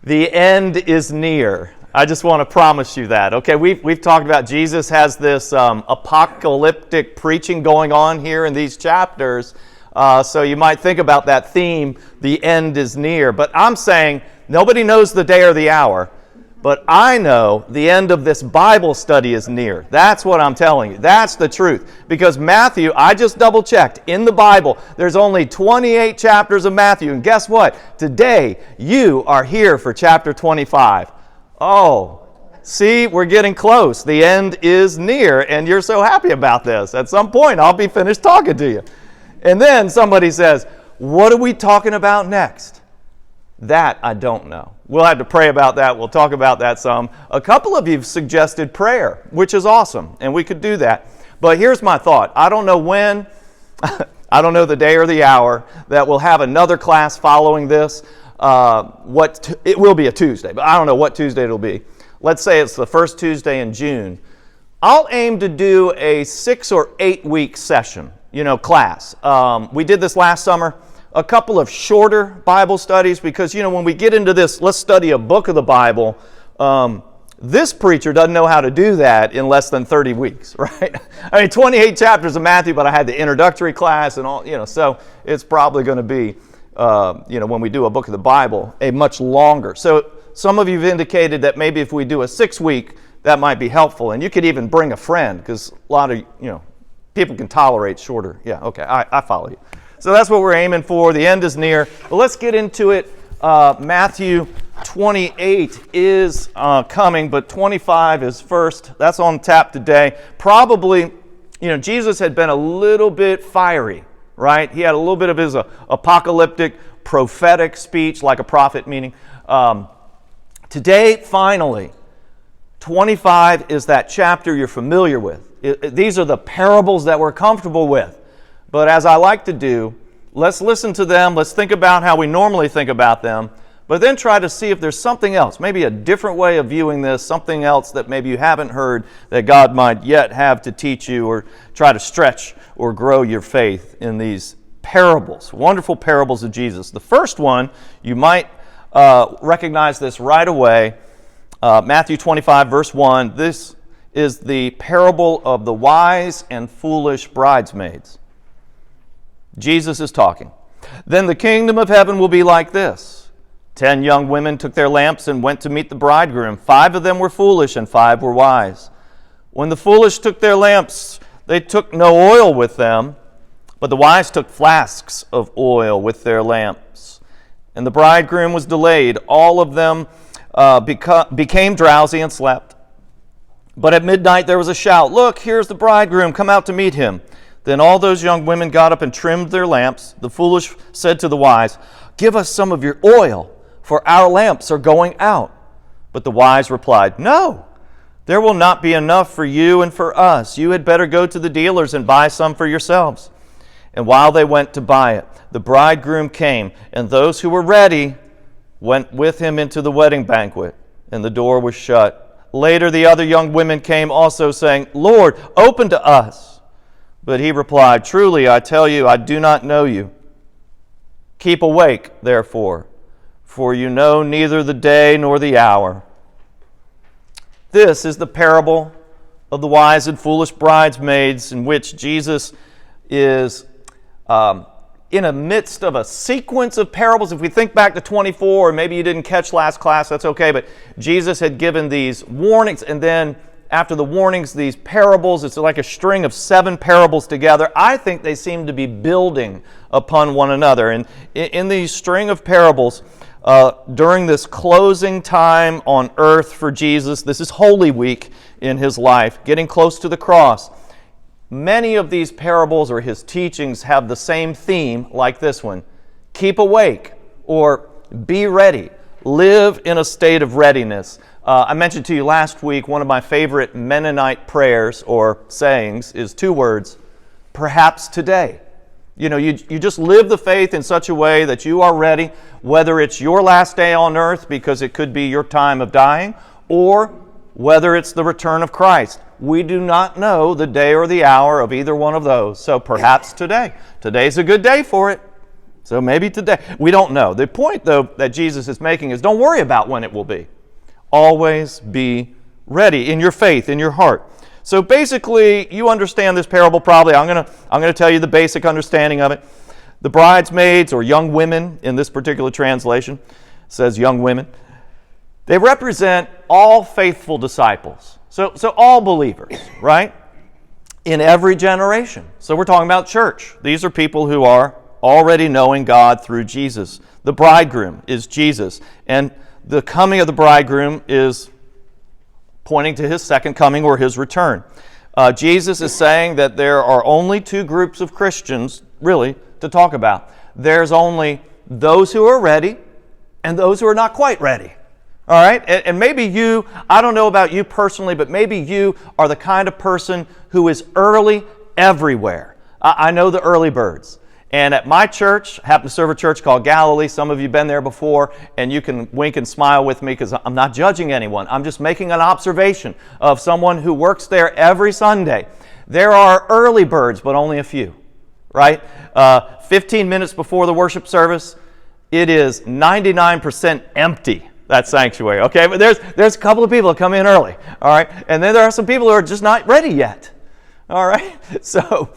The end is near. I just want to promise you that. Okay, we've talked about Jesus has this apocalyptic preaching going on here in these chapters. So you might think about that theme, the end is near. But I'm saying nobody knows the day or the hour. But I know the end of this Bible study is near. That's what I'm telling you. That's the truth. Because Matthew, I just double checked, in the Bible, there's only 28 chapters of Matthew. And guess what? Today, you are here for chapter 25. Oh, see, we're getting close. The end is near, and you're so happy about this. At some point, I'll be finished talking to you. And then somebody says, what are we talking about next? That I don't know. We'll have to pray about that. We'll talk about that some. A couple of you have suggested prayer, which is awesome, and we could do that. But here's my thought. I don't know when, I don't know the day or the hour that we'll have another class following this. It will be a Tuesday, but I don't know what Tuesday it'll be. Let's say it's the first Tuesday in June. I'll aim to do a 6 or 8 week session, class. We did this last summer. A couple of shorter Bible studies because, when we get into this, let's study a book of the Bible, this preacher doesn't know how to do that in less than 30 weeks, right? 28 chapters of Matthew, but I had the introductory class and all, so it's probably going to be, when we do a book of the Bible, a much longer. So some of you have indicated that maybe if we do a 6-week, that might be helpful. And you could even bring a friend because a lot of, people can tolerate shorter. Yeah, okay, I follow you. So that's what we're aiming for. The end is near. But let's get into it. Matthew 28 is coming, but 25 is first. That's on tap today. Probably, Jesus had been a little bit fiery, right? He had a little bit of his apocalyptic, prophetic speech, like a prophet, meaning. Today, finally, 25 is that chapter you're familiar with. These are the parables that we're comfortable with. But as I like to do, let's listen to them. Let's think about how we normally think about them. But then try to see if there's something else, maybe a different way of viewing this, something else that maybe you haven't heard that God might yet have to teach you or try to stretch or grow your faith in these parables, wonderful parables of Jesus. The first one, you might recognize this right away. Matthew 25, verse 1. This is the parable of the wise and foolish bridesmaids. Jesus is talking. Then the kingdom of heaven will be like this. 10 young women took their lamps and went to meet the bridegroom. 5 of them were foolish and 5 were wise. When the foolish took their lamps, they took no oil with them, but the wise took flasks of oil with their lamps. And the bridegroom was delayed. All of them became drowsy and slept. But at midnight there was a shout, "Look, here's the bridegroom, come out to meet him." Then all those young women got up and trimmed their lamps. The foolish said to the wise, "Give us some of your oil, for our lamps are going out." But the wise replied, "No, there will not be enough for you and for us. You had better go to the dealers and buy some for yourselves." And while they went to buy it, the bridegroom came, and those who were ready went with him into the wedding banquet, and the door was shut. Later the other young women came also, saying, "Lord, open to us." But he replied, "Truly, I tell you, I do not know you. Keep awake, therefore, for you know neither the day nor the hour." This is the parable of the wise and foolish bridesmaids, in which Jesus is in the midst of a sequence of parables. If we think back to 24, or maybe you didn't catch last class, that's okay, but Jesus had given these warnings, and then after the warnings, these parables, it's like a string of 7 parables together. I think they seem to be building upon one another. And in these string of parables, during this closing time on earth for Jesus, this is Holy Week in his life, getting close to the cross. Many of these parables or his teachings have the same theme like this one. Keep awake, or be ready. Live in a state of readiness. I mentioned to you last week, one of my favorite Mennonite prayers or sayings is 2 words, perhaps today. You just live the faith in such a way that you are ready, whether it's your last day on earth because it could be your time of dying, or whether it's the return of Christ. We do not know the day or the hour of either one of those, so perhaps today. Today's a good day for it. So maybe today. We don't know. The point, though, that Jesus is making is don't worry about when it will be. Always be ready in your faith, in your heart. So basically, you understand this parable probably. I'm going to tell you the basic understanding of it. The bridesmaids, or young women in this particular translation, says young women, they represent all faithful disciples. So all believers, right? In every generation. So we're talking about church. These are people who are already knowing God through Jesus. The bridegroom is Jesus. And the coming of the bridegroom is pointing to his second coming or his return. Jesus is saying that there are only two groups of Christians, really, to talk about. There's only those who are ready and those who are not quite ready. All right? And maybe you, I don't know about you personally, but maybe you are the kind of person who is early everywhere. I know the early birds. And at my church, I happen to serve a church called Galilee. Some of you have been there before, and you can wink and smile with me because I'm not judging anyone. I'm just making an observation of someone who works there every Sunday. There are early birds, but only a few, right? 15 minutes before the worship service, it is 99% empty, that sanctuary, okay? But there's a couple of people that come in early, all right? And then there are some people who are just not ready yet. All right? So,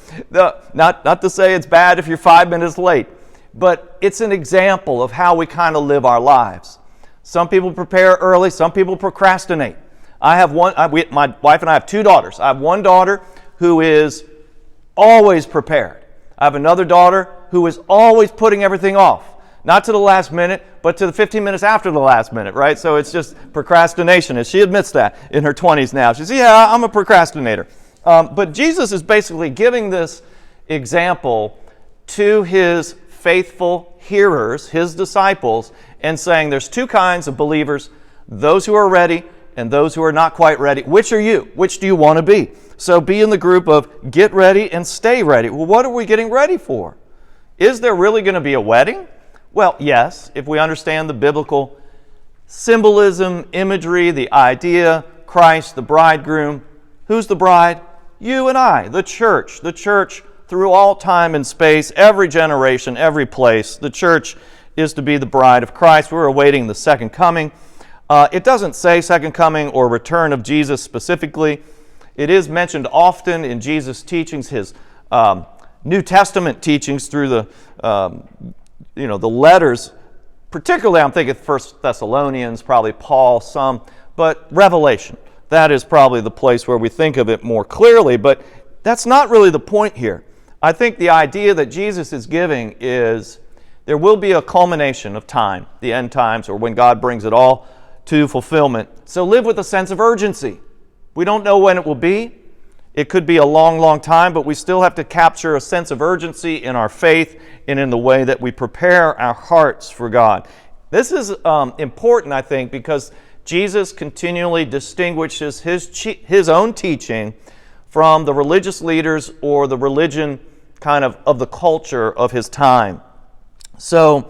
not to say it's bad if you're 5 minutes late, but it's an example of how we kind of live our lives. Some people prepare early, some people procrastinate. My wife and I have two daughters. I have one daughter who is always prepared. I have another daughter who is always putting everything off. Not to the last minute, but to the 15 minutes after the last minute, right? So it's just procrastination. And she admits that in her 20s now. She says, yeah, I'm a procrastinator. But Jesus is basically giving this example to his faithful hearers, his disciples, and saying there's two kinds of believers, those who are ready and those who are not quite ready. Which are you? Which do you want to be? So be in the group of get ready and stay ready. Well, what are we getting ready for? Is there really going to be a wedding? Well, yes, if we understand the biblical symbolism, imagery, the idea, Christ, the bridegroom. Who's the bride? You and I, the church. The church through all time and space, every generation, every place. The church is to be the bride of Christ. We're awaiting the second coming. It doesn't say second coming or return of Jesus specifically. It is mentioned often in Jesus' teachings, his New Testament teachings through the letters. Particularly, I'm thinking 1 Thessalonians, probably Paul, some, but Revelation. That is probably the place where we think of it more clearly, but that's not really the point here. I think the idea that Jesus is giving is there will be a culmination of time, the end times, or when God brings it all to fulfillment. So live with a sense of urgency. We don't know when it will be. It could be a long, long time, but we still have to capture a sense of urgency in our faith and in the way that we prepare our hearts for God. This is important, I think, because Jesus continually distinguishes his own teaching from the religious leaders or the religion kind of the culture of his time. So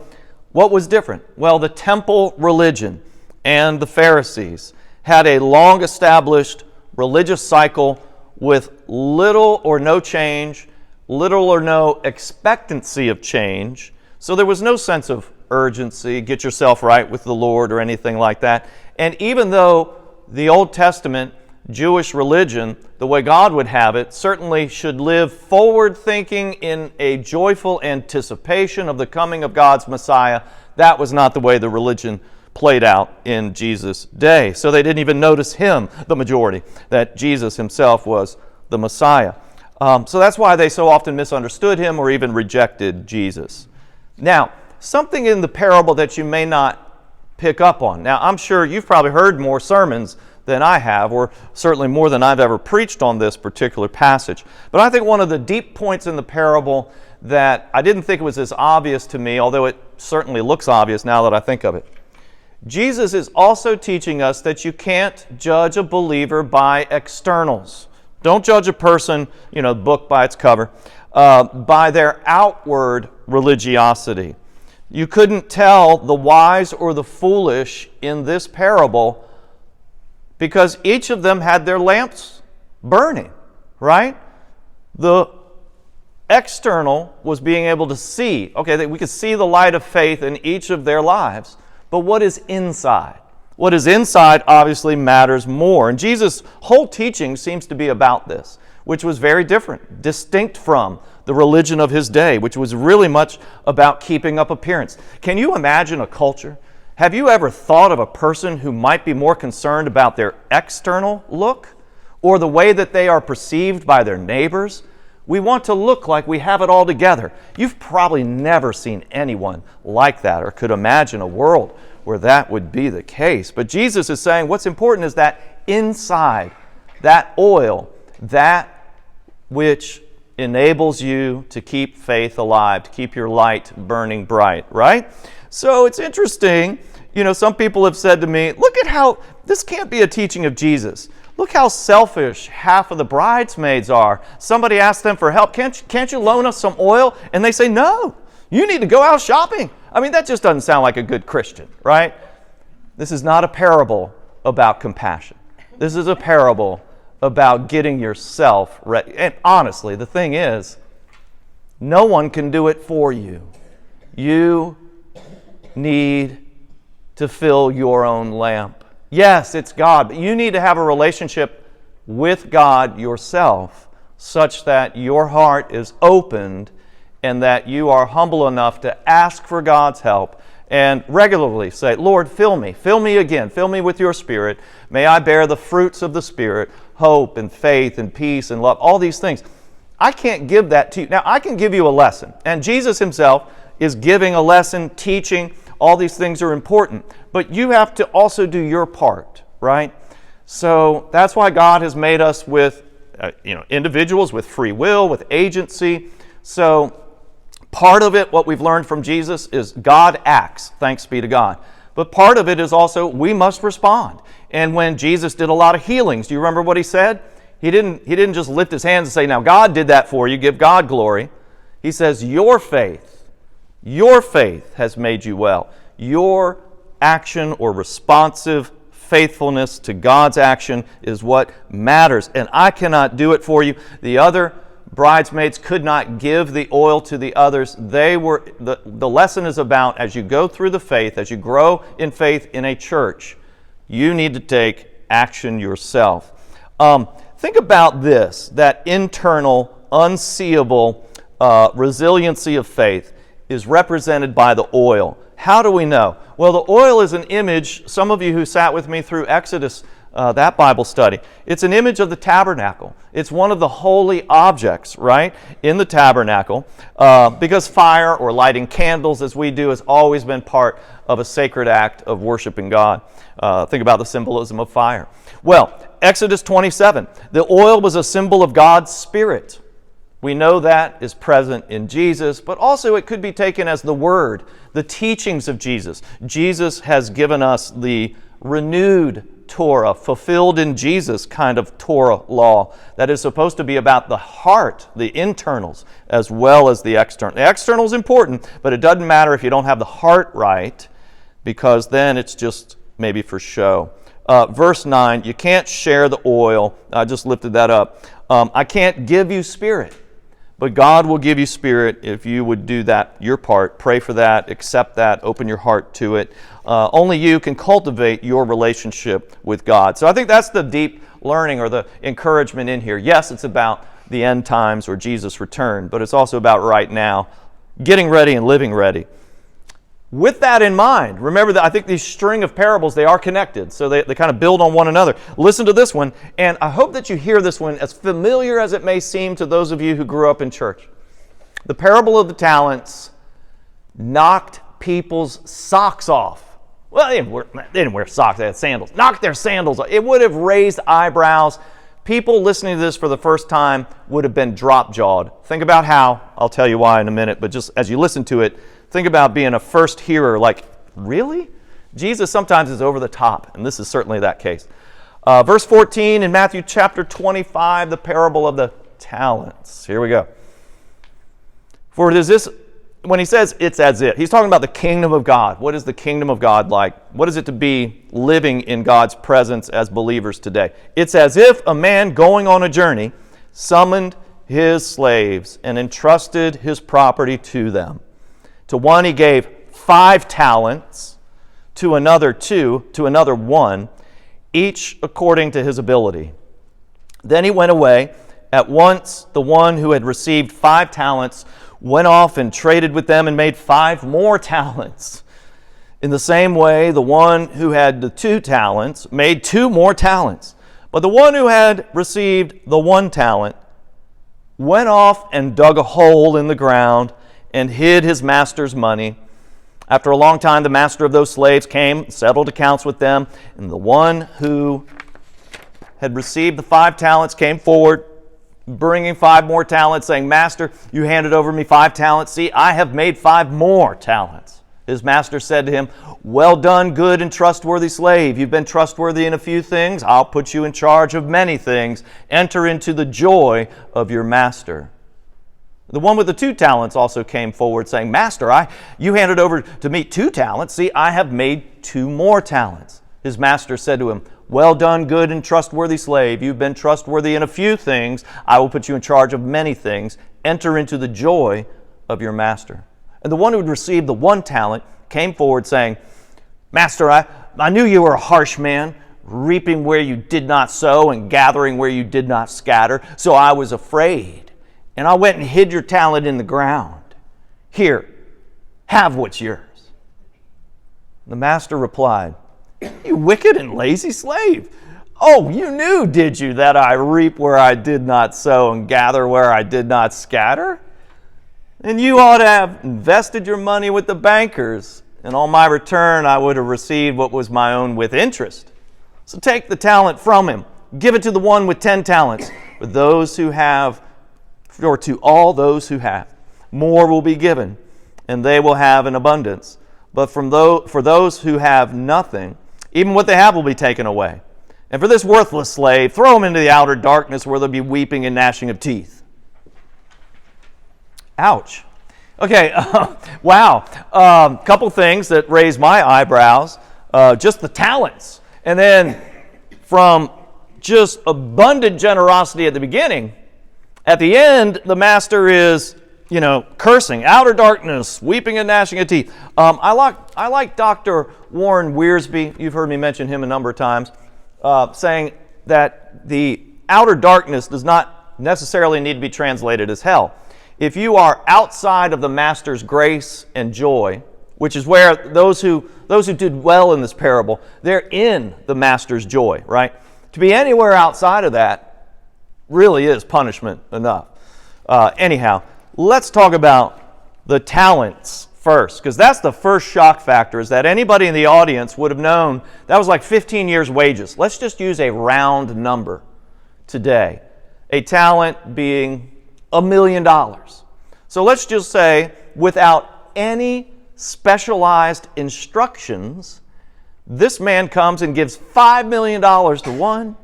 what was different? Well, the temple religion and the Pharisees had a long-established religious cycle with little or no change, little or no expectancy of change. So there was no sense of urgency, get yourself right with the Lord or anything like that. And even though the Old Testament Jewish religion, the way God would have it, certainly should live forward-thinking in a joyful anticipation of the coming of God's Messiah, that was not the way the religion played out in Jesus' day. So they didn't even notice him, the majority, that Jesus himself was the Messiah. So that's why they so often misunderstood him or even rejected Jesus. Now, something in the parable that you may not pick up on. Now, I'm sure you've probably heard more sermons than I have, or certainly more than I've ever preached on this particular passage. But I think one of the deep points in the parable that I didn't think was as obvious to me, although it certainly looks obvious now that I think of it. Jesus is also teaching us that you can't judge a believer by externals. Don't judge a person, book by its cover, by their outward religiosity. You couldn't tell the wise or the foolish in this parable because each of them had their lamps burning, right? The external was being able to see. Okay, we could see the light of faith in each of their lives. But what is inside? What is inside obviously matters more. And Jesus' whole teaching seems to be about this, which was very different, distinct from the religion of his day, which was really much about keeping up appearance. Can you imagine a culture? Have you ever thought of a person who might be more concerned about their external look or the way that they are perceived by their neighbors? We want to look like we have it all together. You've probably never seen anyone like that or could imagine a world where that would be the case. But Jesus is saying what's important is that inside, that oil, that which enables you to keep faith alive, to keep your light burning bright, right? So it's interesting, some people have said to me, look at how, this can't be a teaching of Jesus. Look how selfish half of the bridesmaids are. Somebody asks them for help, can't you loan us some oil? And they say, no, you need to go out shopping. I mean, that just doesn't sound like a good Christian, right? This is not a parable about compassion. This is a parable about getting yourself ready. And honestly, the thing is, no one can do it for you. You need to fill your own lamp. Yes, it's God, but you need to have a relationship with God yourself such that your heart is opened and that you are humble enough to ask for God's help and regularly say, Lord, fill me again, fill me with your Spirit. May I bear the fruits of the Spirit, hope and faith and peace and love, all these things. I can't give that to you. Now, I can give you a lesson, and Jesus himself is giving a lesson, teaching. All these things are important, but you have to also do your part, right? So that's why God has made us with individuals with free will, with agency. So part of it, what we've learned from Jesus, is God acts, thanks be to God. But part of it is also we must respond. And when Jesus did a lot of healings, do you remember what he said? He didn't just lift his hands and say, now God did that for you, give God glory. He says, your faith has made you well. Your action or responsive faithfulness to God's action is what matters. And I cannot do it for you. The other bridesmaids could not give the oil to the others. The lesson is about, as you go through the faith, as you grow in faith in a church, you need to take action yourself. Think about this, that internal, unseeable resiliency of faith is represented by the oil. How do we know? Well, the oil is an image, some of you who sat with me through Exodus, that Bible study, it's an image of the tabernacle. It's one of the holy objects, right, in the tabernacle, because fire or lighting candles, as we do, has always been part of a sacred act of worshiping God. Think about the symbolism of fire. Well, Exodus 27, the oil was a symbol of God's Spirit. We know that is present in Jesus, but also it could be taken as the Word, the teachings of Jesus. Jesus has given us the renewed Torah, fulfilled in Jesus kind of Torah law that is supposed to be about the heart, the internals, as well as the external. The external is important, but it doesn't matter if you don't have the heart right, because then it's just maybe for show. Verse 9, you can't share the oil. I just lifted that up. I can't give you Spirit. But God will give you Spirit if you would do that, your part. Pray for that, accept that, open your heart to it. Only you can cultivate your relationship with God. So I think that's the deep learning or the encouragement in here. Yes, it's about the end times or Jesus' return, but it's also about right now, getting ready and living ready. With that in mind, remember that I think these string of parables, they are connected, so they kind of build on one another. Listen to this one, and I hope that you hear this one, as familiar as it may seem to those of you who grew up in church. The parable of the talents knocked people's socks off. Well, they didn't wear socks, they had sandals. Knocked their sandals off. It would have raised eyebrows. People listening to this for the first time would have been drop-jawed. Think about how. I'll tell you why in a minute, but just as you listen to it, think about being a first hearer, like, really? Jesus sometimes is over the top, and this is certainly that case. Verse 14 in Matthew chapter 25, the parable of the talents. Here we go. For it is this, when he says it's as if, he's talking about the kingdom of God. What is the kingdom of God like? What is it to be living in God's presence as believers today? It's as if a man going on a journey summoned his slaves and entrusted his property to them. To one he gave 5 talents, to another 2, to another 1, each according to his ability. Then he went away. At once the one who had received 5 talents went off and traded with them and made 5 more talents. In the same way, the one who had the 2 talents made 2 more talents. But the one who had received the 1 talent went off and dug a hole in the ground and hid his master's money. After a long time, the master of those slaves came, settled accounts with them, and the one who had received the 5 talents came forward, bringing 5 more talents, saying, "Master, you handed over me 5 talents. See, I have made 5 more talents." His master said to him, "Well done, good and trustworthy slave. You've been trustworthy in a few things. I'll put you in charge of many things. Enter into the joy of your master." The one with the 2 talents also came forward, saying, "Master, you handed over to me 2 talents. See, I have made 2 more talents." His master said to him, "Well done, good and trustworthy slave. You've been trustworthy in a few things. I will put you in charge of many things. Enter into the joy of your master." And the one who had received the 1 talent came forward, saying, "Master, I knew you were a harsh man, reaping where you did not sow and gathering where you did not scatter. So I was afraid, and I went and hid your talent in the ground. Here, have what's yours." The master replied, "You wicked and lazy slave. Oh, you knew, did you, that I reap where I did not sow and gather where I did not scatter? And you ought to have invested your money with the bankers, and on my return I would have received what was my own with interest. So take the talent from him, give it to the one with 10 talents. For those who have, or to all those who have, more will be given, and they will have an abundance. But for those who have nothing, even what they have will be taken away. And for this worthless slave, throw him into the outer darkness where there'll be weeping and gnashing of teeth." Ouch. Okay, wow. Couple things that raised my eyebrows. Just the talents. And then from just abundant generosity at the beginning, at the end, the master is, cursing, outer darkness, weeping and gnashing of teeth. I like Dr. Warren Wiersbe, you've heard me mention him a number of times, saying that the outer darkness does not necessarily need to be translated as hell. If you are outside of the master's grace and joy, which is where those who did well in this parable, they're in the master's joy, right? To be anywhere outside of that really is punishment enough. Anyhow, let's talk about the talents first, because that's the first shock factor, is that anybody in the audience would have known that was like 15 years' wages. Let's just use a round number today. A talent being $1 million. So let's just say, without any specialized instructions, this man comes and gives $5 million to one,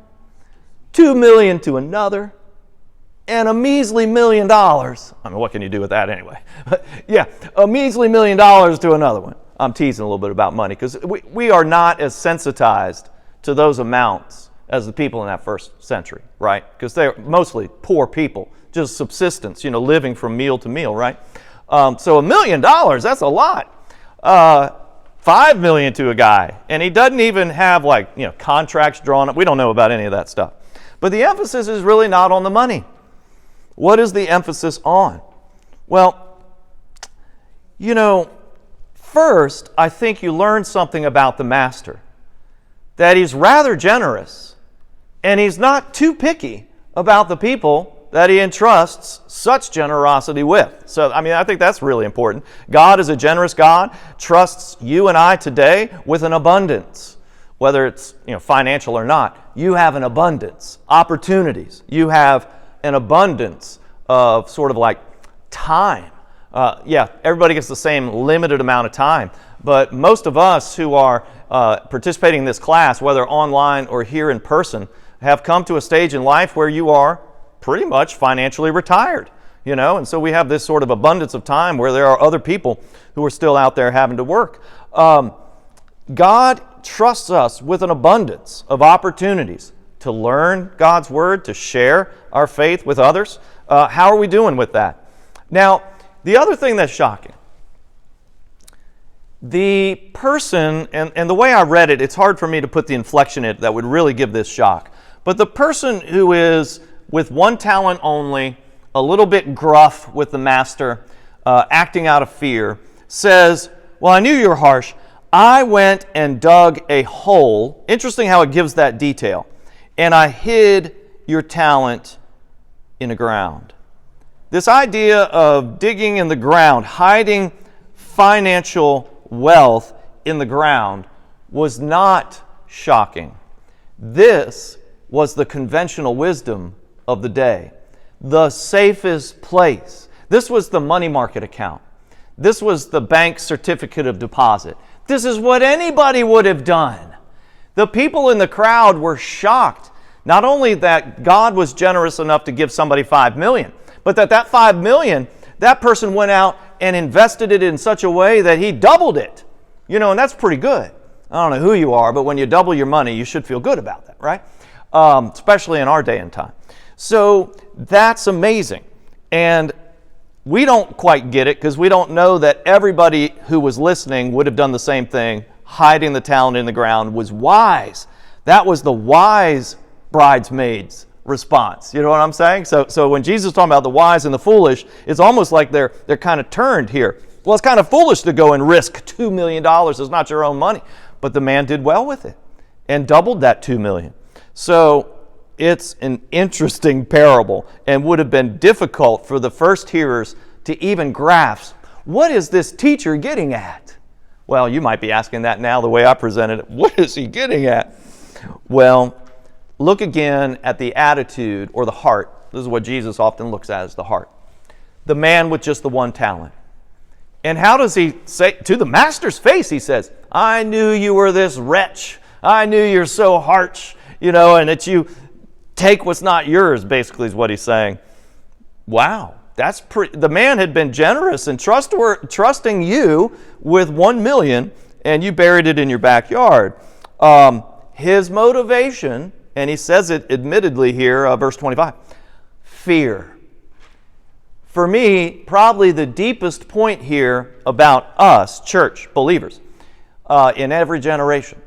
$2 million to another, and a measly $1 million. I mean, what can you do with that anyway? Yeah, a measly $1 million to another one. I'm teasing a little bit about money because we are not as sensitized to those amounts as the people in that first century, right? Because they're mostly poor people, just subsistence, living from meal to meal, right? So $1 million, that's a lot. $5 million to a guy, and he doesn't even have contracts drawn up. We don't know about any of that stuff. But the emphasis is really not on the money. What is the emphasis on? Well, first, I think you learn something about the master, that he's rather generous, and he's not too picky about the people that he entrusts such generosity with. So, I think that's really important. God is a generous God, trusts you and I today with an abundance. Whether it's financial or not, you have an abundance. Opportunities. You have an abundance of sort of like time. Everybody gets the same limited amount of time. But most of us who are participating in this class, whether online or here in person, have come to a stage in life where you are pretty much financially retired, and so we have this sort of abundance of time where there are other people who are still out there having to work. God trusts us with an abundance of opportunities, to learn God's Word, to share our faith with others. How are we doing with that? Now, the other thing that's shocking, the person, and the way I read it, it's hard for me to put the inflection in it that would really give this shock. But the person who is with one talent only, a little bit gruff with the master, acting out of fear, says, well, I knew you were harsh. I went and dug a hole. Interesting how it gives that detail. And I hid your talent in the ground. This idea of digging in the ground, hiding financial wealth in the ground, was not shocking. This was the conventional wisdom of the day. The safest place. This was the money market account. This was the bank certificate of deposit. This is what anybody would have done. The people in the crowd were shocked, not only that God was generous enough to give somebody $5 million, but that $5 million, that person went out and invested it in such a way that he doubled it. You know, and that's pretty good. I don't know who you are, but when you double your money, you should feel good about that, right? Especially in our day and time. So that's amazing. And we don't quite get it because we don't know that everybody who was listening would have done the same thing. Hiding the talent in the ground was wise. That was the wise bridesmaid's response. You know what I'm saying? So when Jesus is talking about the wise and the foolish, it's almost like they're kind of turned here. Well, it's kind of foolish to go and risk $2 million. It's not your own money. But the man did well with it and doubled that $2 million. So it's an interesting parable and would have been difficult for the first hearers to even grasp, what is this teacher getting at? Well, you might be asking that now the way I presented it. What is he getting at? Well, look again at the attitude or the heart. This is what Jesus often looks at as the heart. The man with just the one talent. And how does he say, to the master's face, he says, I knew you were this wretch. I knew you're so harsh, and that you take what's not yours, basically is what he's saying. Wow, that's the man had been generous and trusting you with $1 million, and you buried it in your backyard. His motivation, and he says it admittedly here, verse 25, fear. For me, probably the deepest point here about us, church believers, in every generation.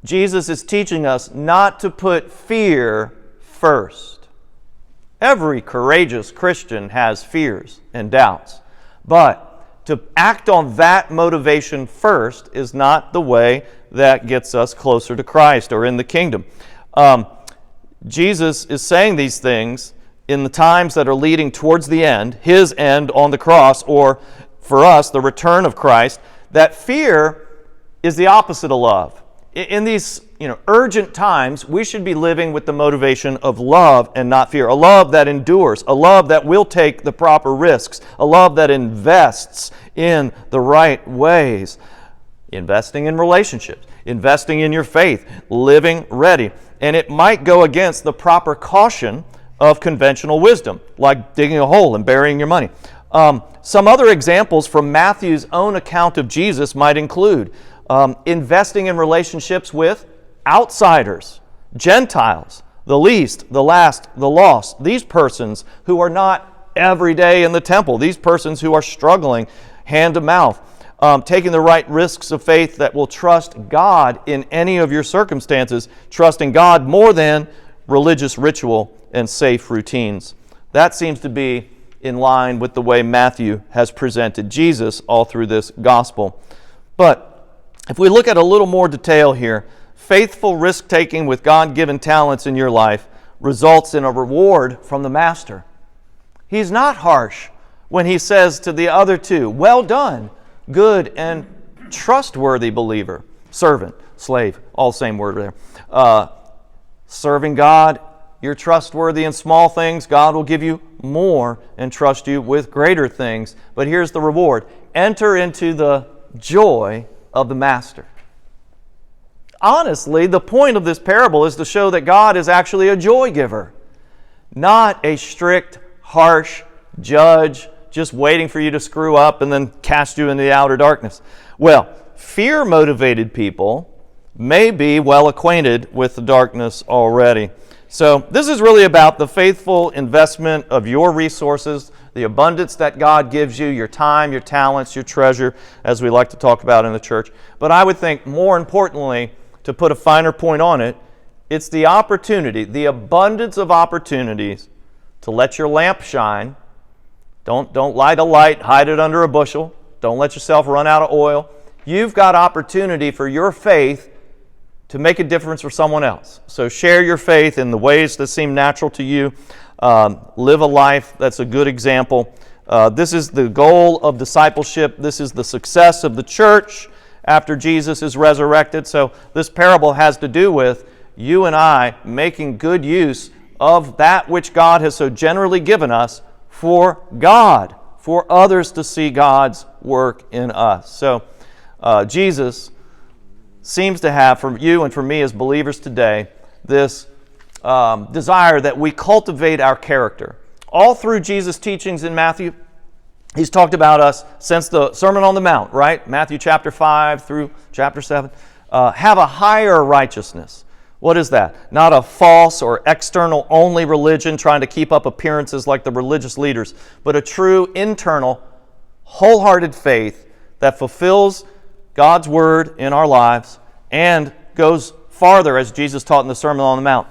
Jesus is teaching us not to put fear first. Every courageous Christian has fears and doubts, but to act on that motivation first is not the way that gets us closer to Christ or in the kingdom. Jesus is saying these things in the times that are leading towards the end, his end on the cross, or for us, the return of Christ, that fear is the opposite of love. In these urgent times, we should be living with the motivation of love and not fear. A love that endures, a love that will take the proper risks, a love that invests in the right ways. Investing in relationships, investing in your faith, living ready. And it might go against the proper caution of conventional wisdom, like digging a hole and burying your money. Some other examples from Matthew's own account of Jesus might include investing in relationships with outsiders, Gentiles, the least, the last, the lost, these persons who are not every day in the temple, these persons who are struggling hand to mouth, taking the right risks of faith that will trust God in any of your circumstances, trusting God more than religious ritual and safe routines. That seems to be in line with the way Matthew has presented Jesus all through this gospel. But if we look at a little more detail here, faithful risk-taking with God-given talents in your life results in a reward from the master. He's not harsh when he says to the other two, well done, good and trustworthy believer, servant, slave, all same word there. Serving God, you're trustworthy in small things. God will give you more and trust you with greater things. But here's the reward. Enter into the joy of the master. Honestly, the point of this parable is to show that God is actually a joy giver, not a strict, harsh judge just waiting for you to screw up and then cast you into the outer darkness. Well, fear-motivated people may be well acquainted with the darkness already. So this is really about the faithful investment of your resources, the abundance that God gives you, your time, your talents, your treasure, as we like to talk about in the church. But I would think more importantly, to put a finer point on it, it's the opportunity, the abundance of opportunities to let your lamp shine. Don't light a light, hide it under a bushel. Don't let yourself run out of oil. You've got opportunity for your faith to make a difference for someone else. So share your faith in the ways that seem natural to you. Live a life that's a good example. This is the goal of discipleship. This is the success of the church after Jesus is resurrected. So this parable has to do with you and I making good use of that which God has so generally given us for God, for others to see God's work in us. So Jesus seems to have, for you and for me as believers today, this desire that we cultivate our character. All through Jesus' teachings in Matthew, he's talked about us since the Sermon on the Mount, right? Matthew chapter 5 through chapter 7. Have a higher righteousness. What is that? Not a false or external only religion trying to keep up appearances like the religious leaders, but a true internal, wholehearted faith that fulfills God's word in our lives and goes farther, as Jesus taught in the Sermon on the Mount.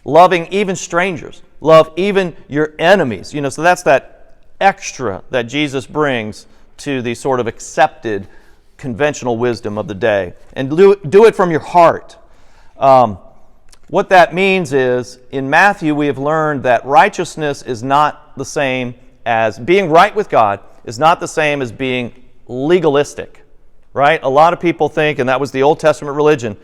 Loving even strangers. Love even your enemies. So that's that extra that Jesus brings to the sort of accepted conventional wisdom of the day. And do it from your heart. What that means is, in Matthew, we have learned that righteousness is not the same as being right with God, is not the same as being legalistic. Right? A lot of people think, and that was the Old Testament religion,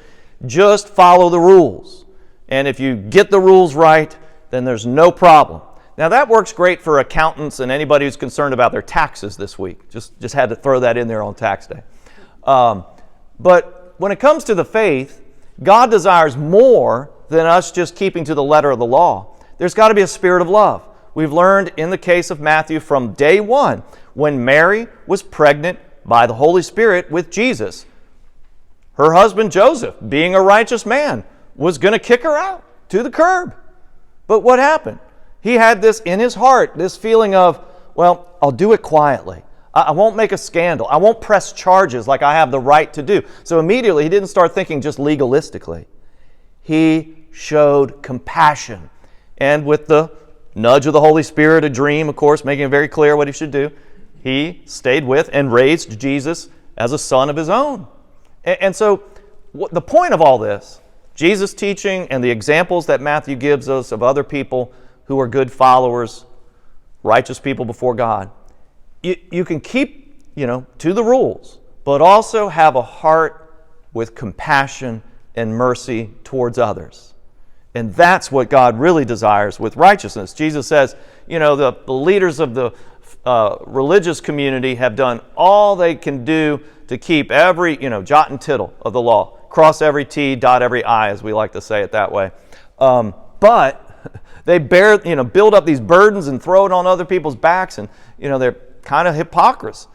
just follow the rules. And if you get the rules right, then there's no problem. Now that works great for accountants and anybody who's concerned about their taxes this week. Just had to throw that in there on tax day. But when it comes to the faith, God desires more than us just keeping to the letter of the law. There's got to be a spirit of love. We've learned in the case of Matthew from day one, when Mary was pregnant by the Holy Spirit with Jesus, her husband Joseph, being a righteous man, was going to kick her out to the curb. But what happened? He had this in his heart, this feeling of, well, I'll do it quietly. I won't make a scandal. I won't press charges like I have the right to do. So immediately he didn't start thinking just legalistically. He showed compassion. And with the nudge of the Holy Spirit, a dream, of course, making it very clear what he should do, he stayed with and raised Jesus as a son of his own. And so the point of all this, Jesus' teaching and the examples that Matthew gives us of other people who are good followers, righteous people before God, you can keep, to the rules, but also have a heart with compassion and mercy towards others. And that's what God really desires with righteousness. Jesus says, the leaders of the religious community have done all they can do to keep every, jot and tittle of the law. Cross every T, dot every I, as we like to say it that way. But they build up these burdens and throw it on other people's backs, and, they're kind of hypocrites,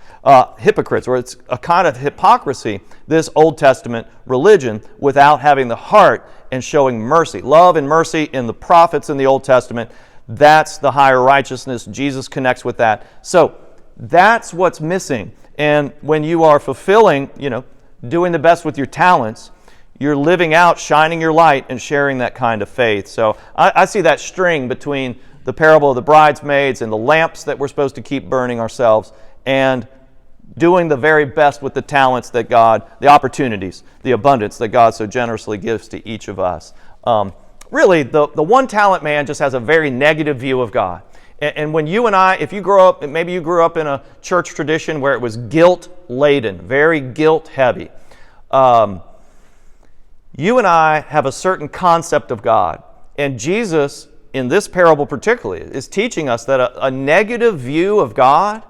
or it's a kind of hypocrisy, this Old Testament religion, without having the heart and showing mercy. Love and mercy in the prophets in the Old Testament. That's the higher righteousness. Jesus connects with that. So that's what's missing. And when you are fulfilling, doing the best with your talents, you're living out, shining your light, and sharing that kind of faith. So I see that string between the parable of the bridesmaids and the lamps that we're supposed to keep burning ourselves, and doing the very best with the talents that God, the opportunities, the abundance that God so generously gives to each of us. Really, the one talent man just has a very negative view of God. And when you and I, if you grow up, maybe you grew up in a church tradition where it was guilt-laden, very guilt-heavy. You and I have a certain concept of God. And Jesus, in this parable particularly, is teaching us that a negative view of God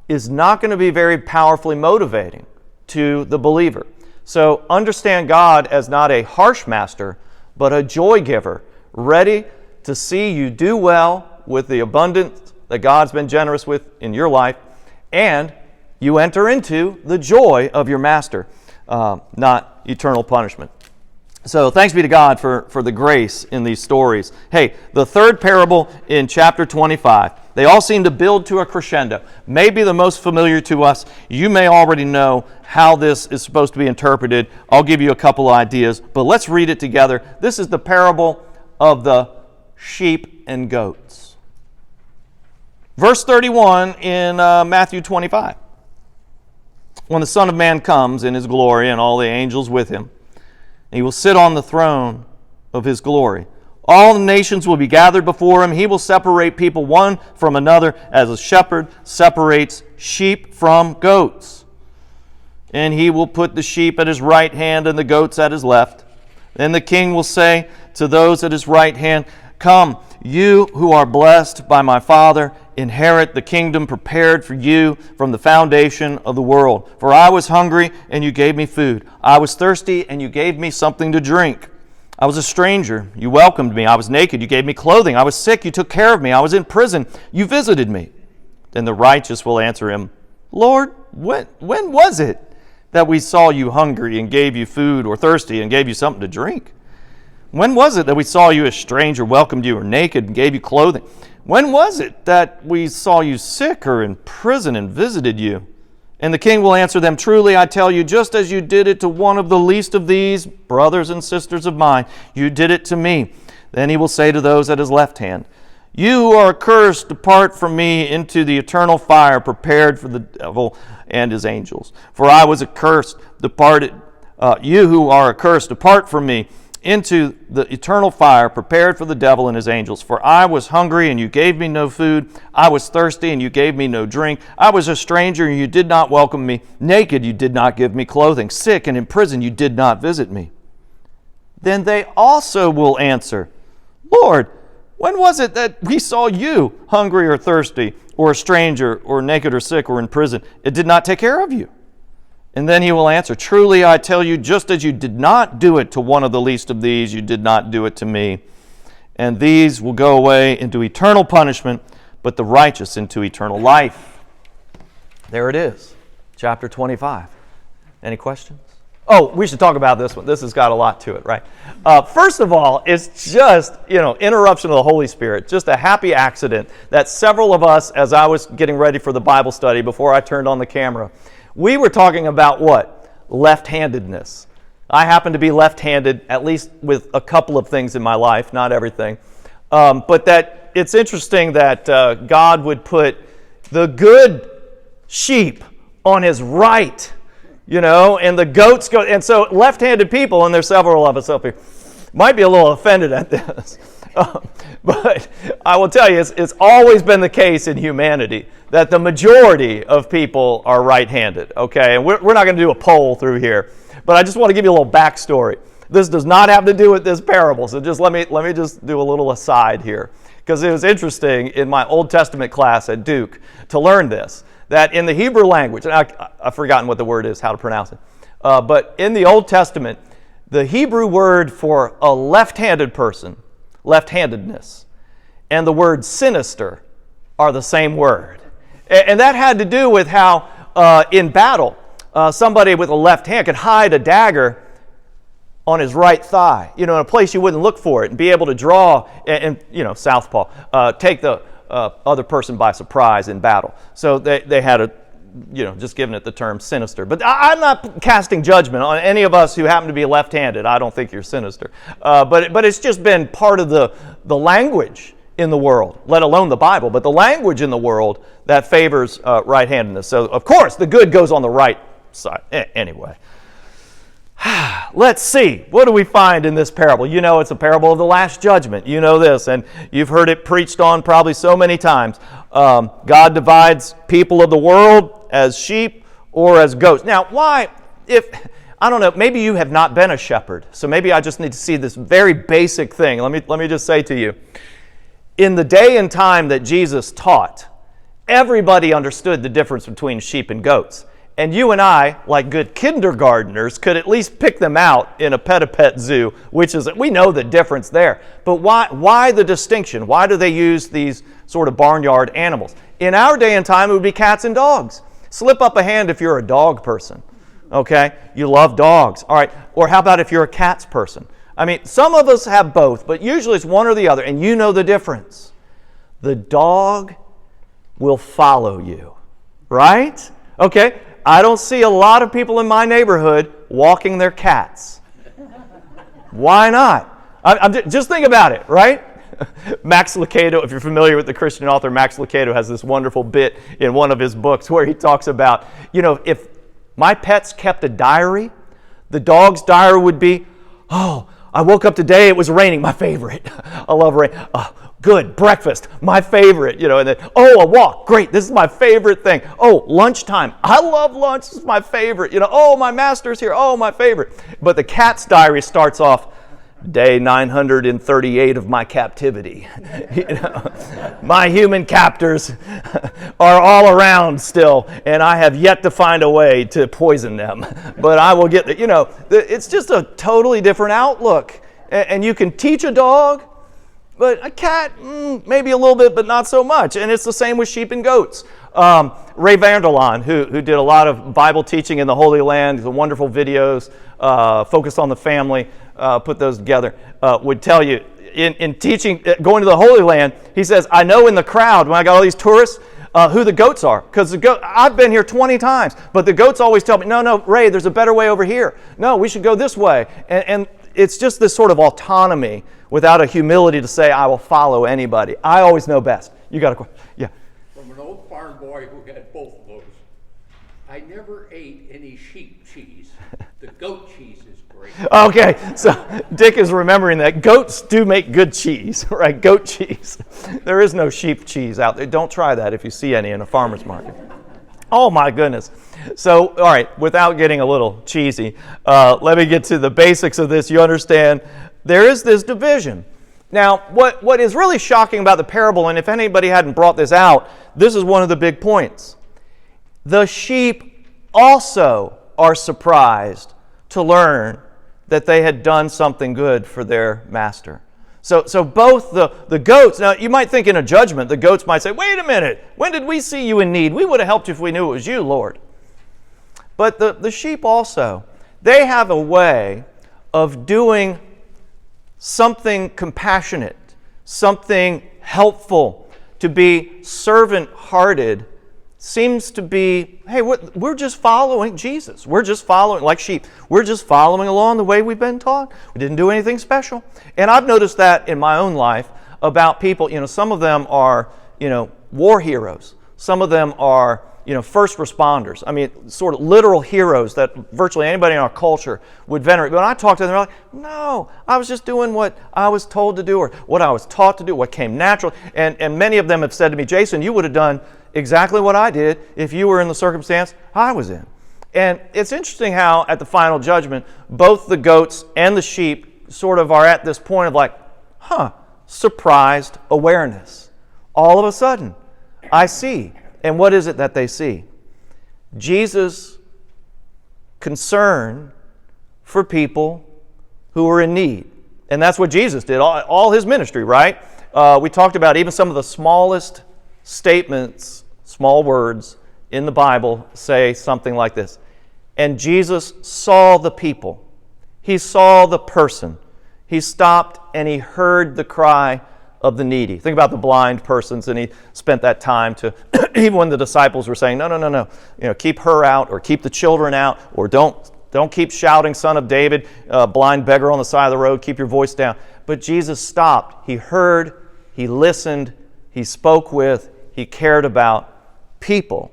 is not going to be very powerfully motivating to the believer. So understand God as not a harsh master, but a joy giver, ready to see you do well with the abundance that God's been generous with in your life, and you enter into the joy of your master, not eternal punishment. So thanks be to God for the grace in these stories. Hey, the third parable in chapter 25, they all seem to build to a crescendo. Maybe the most familiar to us. You may already know how this is supposed to be interpreted. I'll give you a couple ideas, but let's read it together. This is the parable of the sheep and goats. Verse 31 in Matthew 25. When the Son of Man comes in his glory and all the angels with him, he will sit on the throne of his glory. All the nations will be gathered before him. He will separate people one from another as a shepherd separates sheep from goats. And he will put the sheep at his right hand and the goats at his left. Then the king will say to those at his right hand, "Come, you who are blessed by my Father, inherit the kingdom prepared for you from the foundation of the world. For I was hungry, and you gave me food. I was thirsty, and you gave me something to drink. I was a stranger, you welcomed me. I was naked, you gave me clothing. I was sick, you took care of me. I was in prison, you visited me." Then the righteous will answer him, "Lord, when was it that we saw you hungry and gave you food, or thirsty and gave you something to drink? When was it that we saw you a stranger, welcomed you, or naked and gave you clothing? When was it that we saw you sick or in prison and visited you?" And the king will answer them, "Truly I tell you, just as you did it to one of the least of these brothers and sisters of mine, you did it to me." Then he will say to those at his left hand, "You who are accursed, depart from me into the eternal fire prepared for the devil and his angels. For I was accursed, you who are accursed, depart from me into the eternal fire prepared for the devil and his angels. For I was hungry, and you gave me no food. I was thirsty, and you gave me no drink. I was a stranger, and you did not welcome me. Naked, you did not give me clothing. Sick and in prison, you did not visit me." Then they also will answer, "Lord, when was it that we saw you hungry or thirsty, or a stranger, or naked or sick, or in prison, and did not take care of you?" And then he will answer, "Truly I tell you, just as you did not do it to one of the least of these, you did not do it to me. And these will go away into eternal punishment, but the righteous into eternal life." There it is, chapter 25. Any questions? Oh, we should talk about this one. This has got a lot to it, right? First of all, it's just, interruption of the Holy Spirit, just a happy accident that several of us, as I was getting ready for the Bible study before I turned on the camera, we were talking about what? Left-handedness. I happen to be left-handed, at least with a couple of things in my life, not everything. But that it's interesting that God would put the good sheep on his right, and the goats go. And so left-handed people, and there's several of us up here, might be a little offended at this. But I will tell you, it's always been the case in humanity that the majority of people are right-handed, okay? And we're not going to do a poll through here, but I just want to give you a little backstory. This does not have to do with this parable, so just let me just do a little aside here, because it was interesting in my Old Testament class at Duke to learn this, that in the Hebrew language, and I've forgotten what the word is, how to pronounce it, but in the Old Testament, the Hebrew word for a left-handed person, left-handedness, and the word sinister are the same word. And that had to do with how in battle, somebody with a left hand could hide a dagger on his right thigh, in a place you wouldn't look for it, and be able to draw and southpaw, take the other person by surprise in battle. So they had just giving it the term sinister. But I'm not casting judgment on any of us who happen to be left-handed. I don't think you're sinister. But it's just been part of the language in the world, let alone the Bible, but the language in the world that favors right-handedness. So, of course, the good goes on the right side. Anyway, let's see. What do we find in this parable? It's a parable of the Last Judgment. You know this, and you've heard it preached on probably so many times. God divides people of the world as sheep or as goats. Now, why, I don't know, maybe you have not been a shepherd, so maybe I just need to see this very basic thing. Let me just say to you, in the day and time that Jesus taught, everybody understood the difference between sheep and goats. And you and I, like good kindergartners, could at least pick them out in a pet zoo, which is, we know the difference there. But why the distinction? Why do they use these sort of barnyard animals? In our day and time, it would be cats and dogs. Slip up a hand if you're a dog person. Okay? You love dogs. All right. Or how about if you're a cats person? I mean, some of us have both, but usually it's one or the other, and you know the difference. The dog will follow you, right? Okay? I don't see a lot of people in my neighborhood walking their cats. Why not? Just think about it, right? Max Lucado, if you're familiar with the Christian author, Max Lucado has this wonderful bit in one of his books where he talks about, if my pets kept a diary, the dog's diary would be, oh, I woke up today, it was raining, my favorite. I love rain. Good, breakfast, my favorite. And then, a walk, great, this is my favorite thing. Oh, lunchtime, I love lunch, this is my favorite. My master's here, my favorite. But the cat's diary starts off, day 938 of my captivity. My human captors are all around still, and I have yet to find a way to poison them. But I will get it's just a totally different outlook. And you can teach a dog, but a cat, maybe a little bit, but not so much. And it's the same with sheep and goats. Ray Vanderlaan, who did a lot of Bible teaching in the Holy Land, the wonderful videos focused on the family, put those together, would tell you, in teaching, going to the Holy Land, he says, I know in the crowd, when I got all these tourists, who the goats are. Because I've been here 20 times, but the goats always tell me, no, Ray, there's a better way over here. No, we should go this way. And it's just this sort of autonomy without a humility to say, I will follow anybody. I always know best. You got to, yeah. From an old farm boy who had both of those, I never ate any sheep cheese. The goat cheese is great. Okay, so Dick is remembering that goats do make good cheese, right? Goat cheese. There is no sheep cheese out there. Don't try that if you see any in a farmer's market. Oh my goodness. So, all right, without getting a little cheesy, let me get to the basics of this. You understand, there is this division. Now, what is really shocking about the parable, and if anybody hadn't brought this out, this is one of the big points. The sheep also are surprised to learn that they had done something good for their master. So both the goats, now you might think in a judgment, the goats might say, wait a minute, when did we see you in need? We would have helped you if we knew it was you, Lord. But the sheep also, they have a way of doing something compassionate, something helpful, to be servant-hearted, seems to be, hey, we're just following Jesus. We're just following, like sheep, we're just following along the way we've been taught. We didn't do anything special. And I've noticed that in my own life about people, some of them are, war heroes. Some of them are, first responders. I mean, sort of literal heroes that virtually anybody in our culture would venerate. But when I talk to them, they're like, no, I was just doing what I was told to do or what I was taught to do, what came natural. And many of them have said to me, Jason, you would have done exactly what I did if you were in the circumstance I was in. And it's interesting how at the final judgment, both the goats and the sheep sort of are at this point of like, surprised awareness. All of a sudden, I see. And what is it that they see? Jesus' concern for people who are in need. And that's what Jesus did, all his ministry, right? We talked about even some of the smallest statements, small words in the Bible say something like this. And Jesus saw the people. He saw the person. He stopped and he heard the cry of the needy. Think about the blind persons, and he spent that time to, even when the disciples were saying, no, keep her out, or keep the children out, or don't keep shouting, Son of David, blind beggar on the side of the road, keep your voice down. But Jesus stopped. He heard, he listened, he spoke with, he cared about people.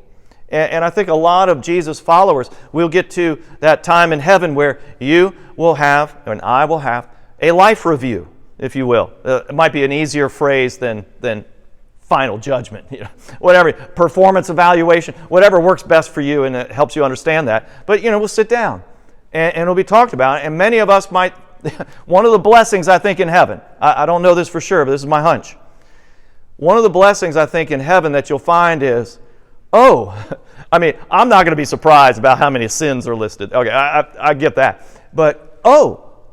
And I think a lot of Jesus' followers will get to that time in heaven where you will have, and I will have, a life review, if you will. It might be an easier phrase than final judgment, whatever, performance evaluation, whatever works best for you and it helps you understand that. But, we'll sit down and it'll be talked about. And many of us might, one of the blessings I think in heaven, I don't know this for sure, but this is my hunch. One of the blessings I think in heaven that you'll find is, I'm not going to be surprised about how many sins are listed. Okay, I get that. But,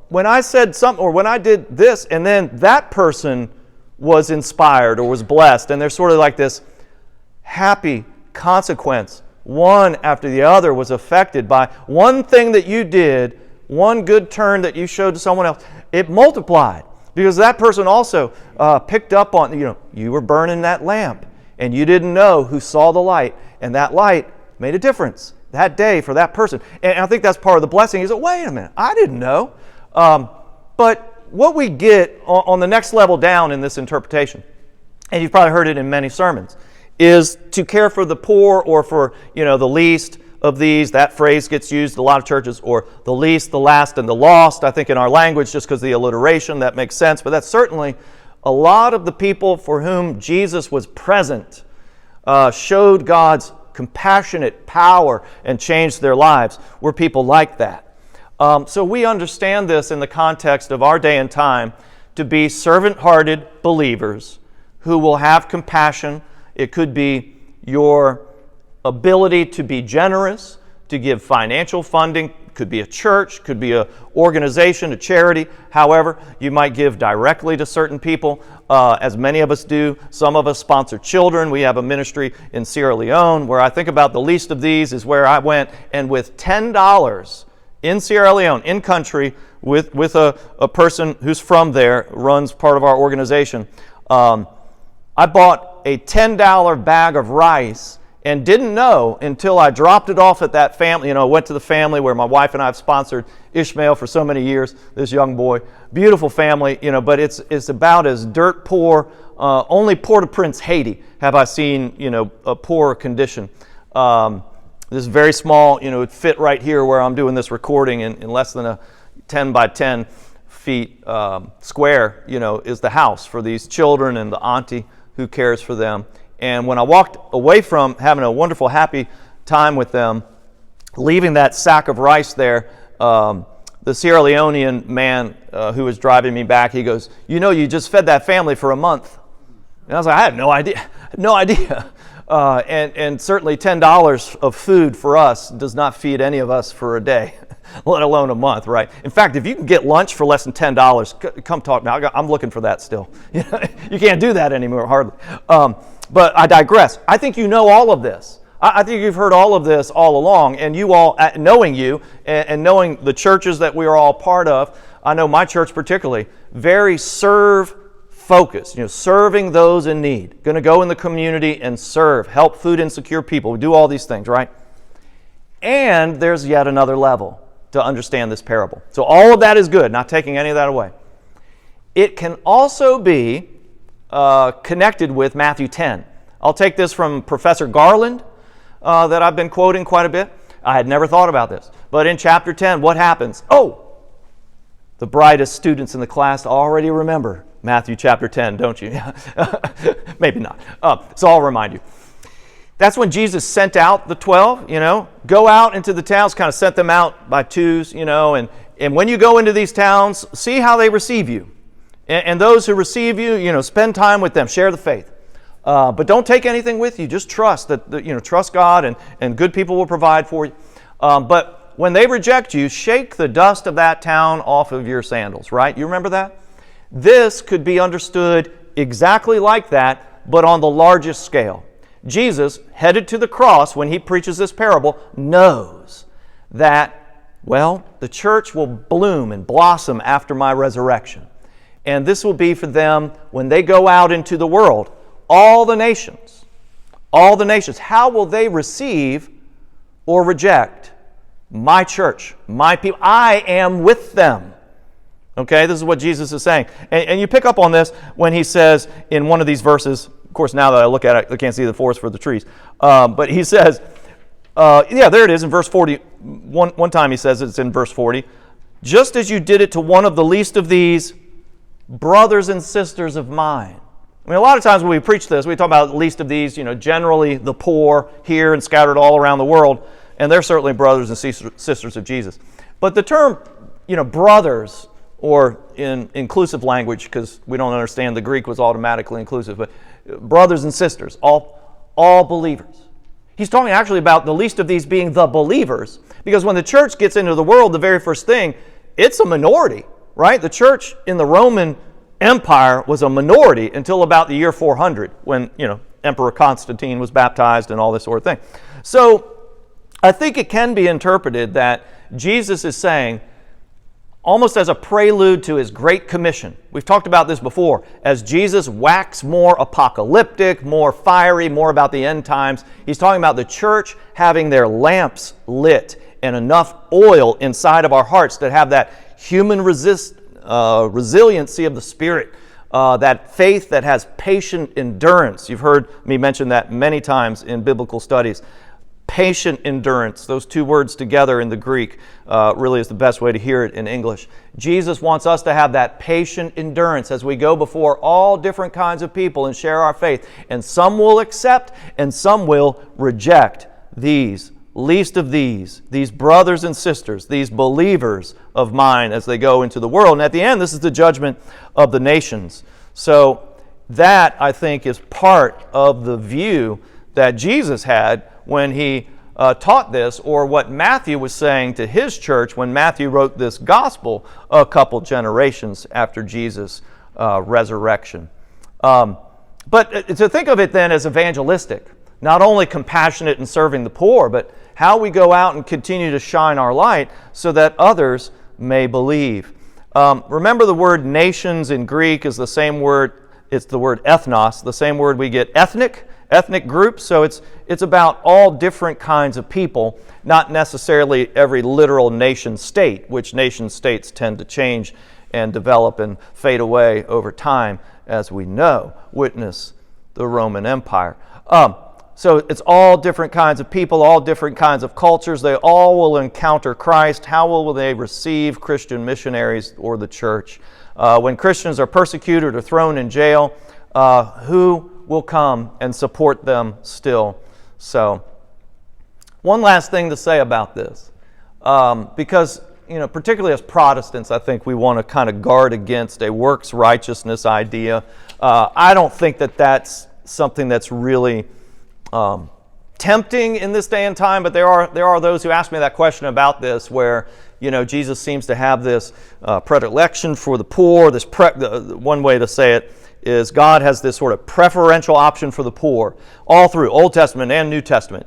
when I said something or when I did this and then that person was inspired or was blessed, and there's sort of like this happy consequence one after the other was affected by one thing that you did, one good turn that you showed to someone else. It multiplied because that person also picked up on, you were burning that lamp and you didn't know who saw the light, and that light made a difference that day for that person. And I think that's part of the blessing. He said, wait a minute, I didn't know. But what we get on the next level down in this interpretation, and you've probably heard it in many sermons, is to care for the poor or for, the least of these. That phrase gets used in a lot of churches, or the least, the last, and the lost. I think in our language, just because of the alliteration, that makes sense. But that's certainly a lot of the people for whom Jesus was present, showed God's compassionate power and changed their lives, were people like that. So we understand this in the context of our day and time to be servant-hearted believers who will have compassion. It could be your ability to be generous, to give financial funding. Could be a church, could be an organization, a charity. However, you might give directly to certain people, as many of us do. Some of us sponsor children. We have a ministry in Sierra Leone where I think about the least of these is where I went, and with $10 in Sierra Leone, in country, with a person who's from there, runs part of our organization, I bought a $10 bag of rice and didn't know until I dropped it off at that family. Went to the family where my wife and I have sponsored Ishmael for so many years, this young boy. Beautiful family, but it's about as dirt poor. Only Port-au-Prince, Haiti, have I seen, a poor condition. This is very small, it fit right here where I'm doing this recording in less than a 10 by 10 feet square, is the house for these children and the auntie who cares for them. And when I walked away from having a wonderful, happy time with them, leaving that sack of rice there, the Sierra Leonean man who was driving me back, he goes, you just fed that family for a month. And I was like, I had no idea. And certainly $10 of food for us does not feed any of us for a day, let alone a month, right? In fact, if you can get lunch for less than $10, come talk now. I'm looking for that still. You can't do that anymore, hardly. But I digress. I think you know all of this. I think you've heard all of this all along, and you all, knowing you and knowing the churches that we are all part of, I know my church particularly, very serve-focused, serving those in need. Going to go in the community and serve, help food insecure people. We do all these things, right? And there's yet another level to understand this parable. So all of that is good, not taking any of that away. It can also be connected with Matthew 10. I'll take this from Professor Garland that I've been quoting quite a bit. I had never thought about this. But in chapter 10, what happens? The brightest students in the class already remember Matthew chapter 10, don't you? Maybe not. So I'll remind you. That's when Jesus sent out the 12, go out into the towns, kind of sent them out by twos, and when you go into these towns, see how they receive you. And those who receive you, spend time with them, share the faith. But don't take anything with you. Just trust that, trust God and good people will provide for you. But when they reject you, shake the dust of that town off of your sandals, right? You remember that? This could be understood exactly like that, but on the largest scale. Jesus, headed to the cross when he preaches this parable, knows that, the church will bloom and blossom after my resurrection. And this will be for them when they go out into the world. All the nations. How will they receive or reject my church, my people? I am with them. Okay, this is what Jesus is saying. And you pick up on this when he says in one of these verses, of course, now that I look at it, I can't see the forest for the trees. But he says, there it is in verse 40. One time he says it's in verse 40. Just as you did it to one of the least of these brothers and sisters of mine. I mean, a lot of times when we preach this, we talk about the least of these, generally the poor here and scattered all around the world. And they're certainly brothers and sisters of Jesus. But the term, brothers, or in inclusive language, because we don't understand the Greek was automatically inclusive, but brothers and sisters, all believers. He's talking actually about the least of these being the believers, because when the church gets into the world, the very first thing, it's a minority, right? The church in the Roman Empire was a minority until about the year 400, when, Emperor Constantine was baptized and all this sort of thing. So I think it can be interpreted that Jesus is saying, almost as a prelude to his Great Commission. We've talked about this before. As Jesus waxed more apocalyptic, more fiery, more about the end times, he's talking about the church having their lamps lit and enough oil inside of our hearts to have that human resiliency of the Spirit, that faith that has patient endurance. You've heard me mention that many times in biblical studies. Patient endurance, those two words together in the Greek really is the best way to hear it in English. Jesus wants us to have that patient endurance as we go before all different kinds of people and share our faith. And some will accept and some will reject these, least of these brothers and sisters, these believers of mine as they go into the world. And at the end, this is the judgment of the nations. So that, I think, is part of the view that Jesus had when he taught this, or what Matthew was saying to his church when Matthew wrote this gospel a couple generations after Jesus' resurrection. But to think of it then as evangelistic, not only compassionate and serving the poor, but how we go out and continue to shine our light so that others may believe. Remember, the word nations in Greek is the same word, it's the word ethnos, the same word we get ethnic groups. So it's about all different kinds of people, not necessarily every literal nation state, which nation states tend to change and develop and fade away over time, as we know. Witness the Roman Empire. So it's all different kinds of people, all different kinds of cultures. They all will encounter Christ. How will they receive Christian missionaries or the church? When Christians are persecuted or thrown in jail, who will come and support them still? So, one last thing to say about this, because particularly as Protestants, I think we want to kind of guard against a works righteousness idea. I don't think that that's something that's really tempting in this day and time, but there are those who ask me that question about this, where Jesus seems to have this predilection for the poor. One way to say it is God has this sort of preferential option for the poor all through Old Testament and New Testament.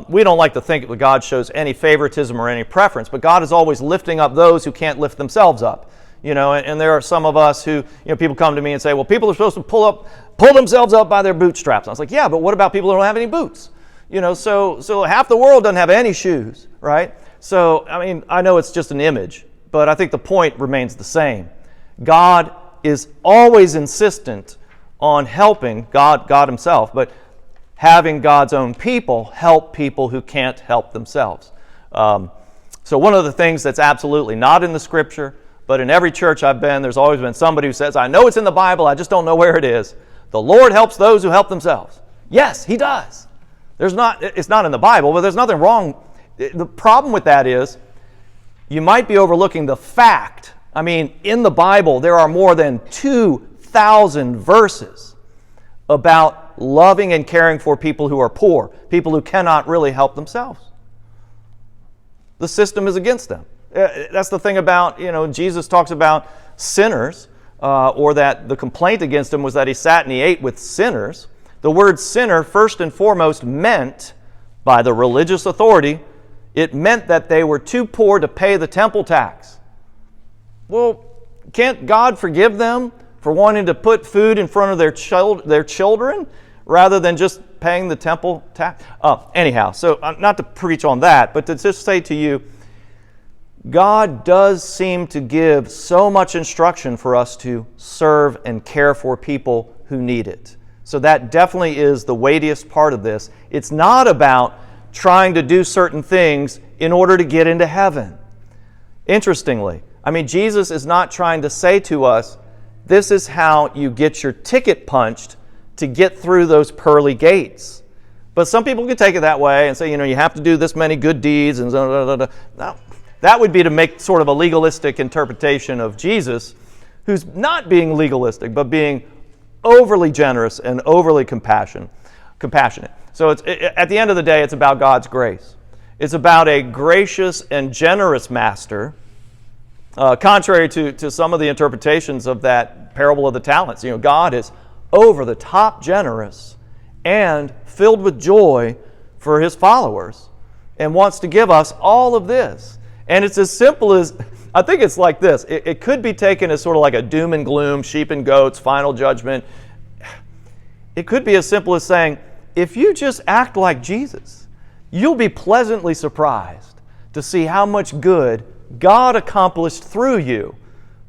We don't like to think that God shows any favoritism or any preference, but God is always lifting up those who can't lift themselves up. And there are some of us who, people come to me and say, well, people are supposed to pull themselves up by their bootstraps. And I was like, yeah, but what about people who don't have any boots? So half the world doesn't have any shoes, right? So, I know it's just an image, but I think the point remains the same. God is always insistent on helping God himself, but having God's own people help people who can't help themselves. So one of the things that's absolutely not in the Scripture, but in every church I've been, there's always been somebody who says, I know it's in the Bible, I just don't know where it is. The Lord helps those who help themselves. Yes, He does. It's not in the Bible, but there's nothing wrong. The problem with that is you might be overlooking the fact. In the Bible, there are more than 2,000 verses about loving and caring for people who are poor, people who cannot really help themselves. The system is against them. That's the thing about, Jesus talks about sinners, or that the complaint against him was that he sat and he ate with sinners. The word sinner, first and foremost, meant, by the religious authority, it meant that they were too poor to pay the temple tax. Well, can't God forgive them for wanting to put food in front of their children rather than just paying the temple tax? Anyhow, so not to preach on that, but to just say to you, God does seem to give so much instruction for us to serve and care for people who need it. So that definitely is the weightiest part of this. It's not about trying to do certain things in order to get into heaven. Interestingly, Jesus is not trying to say to us, this is how you get your ticket punched to get through those pearly gates. But some people can take it that way and say, you have to do this many good deeds and No, that would be to make sort of a legalistic interpretation of Jesus, who's not being legalistic, but being overly generous and overly compassionate. So at the end of the day, it's about God's grace. It's about a gracious and generous master, contrary to some of the interpretations of that parable of the talents. God is over the top generous and filled with joy for His followers. and wants to give us all of this. And it's as simple as, I think it's like this. It could be taken as sort of like a doom and gloom, sheep and goats, final judgment. It could be as simple as saying, if you just act like Jesus, you'll be pleasantly surprised to see how much good God accomplished through you,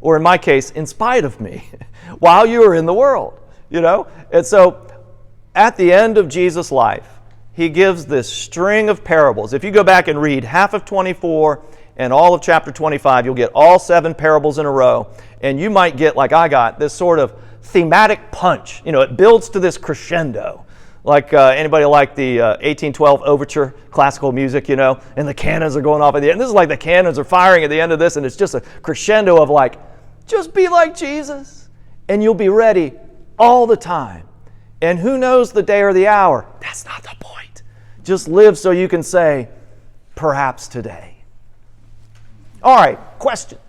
or in my case, in spite of me, while you were in the world, you know? And so, at the end of Jesus' life, he gives this string of parables. If you go back and read half of 24 and all of chapter 25, you'll get all 7 parables in a row, and you might get, like I got, this sort of thematic punch. You know, it builds to this crescendo. Like anybody like the 1812 overture, classical music, you know, and the cannons are going off at the end. This is like the cannons are firing at the end of this, and it's just a crescendo of like, just be like Jesus, and you'll be ready all the time. And who knows the day or the hour? That's not the point. Just live so you can say, perhaps today. All right, questions?